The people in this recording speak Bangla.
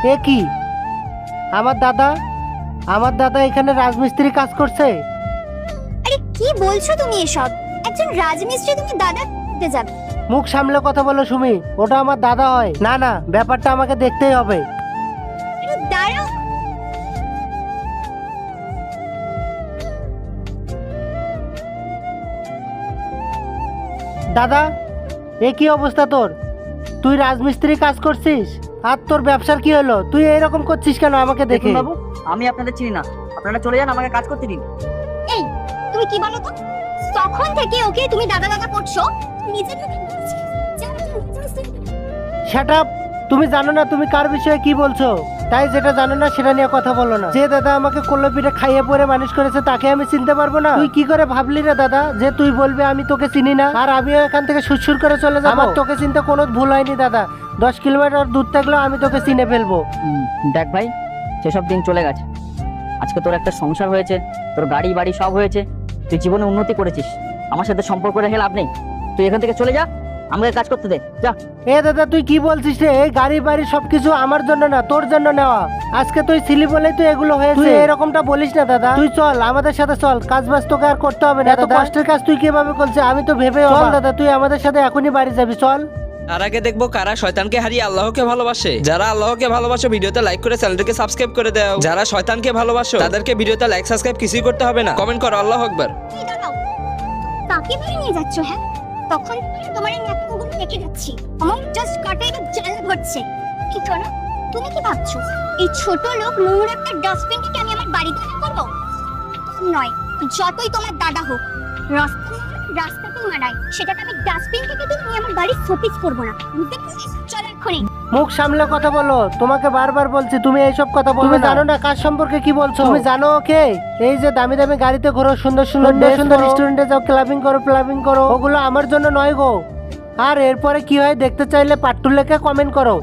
এ কি? আমার দাদা এখানে রাজমিস্ত্রি কাজ করছে। আরে কি বলছো তুমি এসব? একজন রাজমিস্ত্রি তুমি দাদা হতে যাবে? মুখ সামলে কথা বলো সুমি, ওটা আমার দাদা হয়। না না, ব্যাপারটা আমাকে দেখতেই হবে। আরে দাঁড়াও। দাদা, এ কি অবস্থা তোর? তুই রাজমিস্ত্রি কাজ করছিস আর তোর ব্যবসার কি হলো? তুই এরকম করছিস কেন আমাকে দেখে? দেখুন বাবু, আমি আপনাদের চিনি না, আপনারা চলে যান, আমাকে কাজ করতে দিন। এই তুমি কি বলো তো? তখন থেকে ওকে তুমি দাদা দাদা করছো, নিজের মুখে বলছো যে আমি একজন রাজমিস্ত্রি। Shut up! তুমি জানো না তুমি কার বিষয়ে কি বলছো, তাই যেটা জানো না সেটা নিয়ে কথা বলো না। যে দাদা আমাকে কোল্লো পিঠে খাইয়ে পরে মানুষ করেছে তাকে আমি চিনতে পারবো না? তুই কি করে ভাবলি রে দাদা যে তুই বলবি আমি তোকে চিনি না আর আমিও এখান থেকে সুরসুর করে চলে যাবো? আমার তোকে চিনতে কোনো ভুল হয়নি দাদা। 10 কিলোমিটার দূর থাকলেও আমি তোকে চিনে ফেলবো। দেখ ভাই, সেসব দিন চলে গেছে। আজকে তোর একটা সংসার হয়েছে, তোর গাড়ি বাড়ি সব হয়েছে, তুই জীবনে উন্নতি করেছিস, আমার সাথে সম্পর্ক রেখে লাভ নেই। তুই এখান থেকে চলে যা, আমাকে কাজ করতে দে, যা। এ দাদা তুই কি বলছিস রে? এই গাড়ি বাড়ি সবকিছু আমার জন্য না, তোর জন্য নেওয়া। আজকে তুই ছিলি বলেই তুই এগুলো হয়েছে। তুই এরকমটা বলিস না দাদা। তুই চল আমাদের সাথে চল, কাজ বাজ তোকে আর করতে হবে না। এত কষ্টের কাজ তুই কিভাবে করছিস আমি তো ভেবে। চল দাদা, তুই আমাদের সাথে এখনই বাড়ি যাবি, চল। তার আগে দেখবো কারা শয়তানকে হারিয়ে আল্লাহকে ভালোবাসে। যারা আল্লাহকে ভালোবাসো ভিডিওতে লাইক করে চ্যানেলটাকে সাবস্ক্রাইব করে দাও। যারা শয়তানকে ভালোবাসো তাদেরকে ভিডিওতে লাইক সাবস্ক্রাইব কিছুই করতে হবে না, কমেন্ট করো আল্লাহু আকবার। এই দাঁড়াও, কাকে ধরে নিয়ে যাচ্ছ? হ্যাঁ, তখন থেকে তোমার এই নাটকগুলো দেখে যাচ্ছি, আমার জাস্ট কাটে এবার জ্বালা ধরছে। কি করো? তুমি কি ভাবছো এই ছোট লোক নোংরা একটা ডাস্টবিনকে আমি আমার বাড়িতে করবো? নয়, যতই তোমার দাদা হোক, রাস্তাতেই মানায়, সেটাকে আমি ডাস্টবিন থেকে দিয়ে আমি আমার বাড়ির শোপিস করবো না, বুঝতে পেরেছিস? চল এক্ষুনি। মুখ সামলে কথা বলো, তোমাকে বারবার বলছি তুমি এইসব কথা বলবে না। তুমি জানো না কাজ সম্পর্কে কি বলছো? তুমি জানো ওকে? এই যে দামি দামি গাড়িতে ঘোরো, সুন্দর সুন্দর রেস্টুরেন্টে যাও, ক্লাবিং করো, ওগুলো আমার জন্য নয় গো। আর এরপরে কি হয় দেখতে চাইলে পাট্টু লেখে কমেন্ট করো।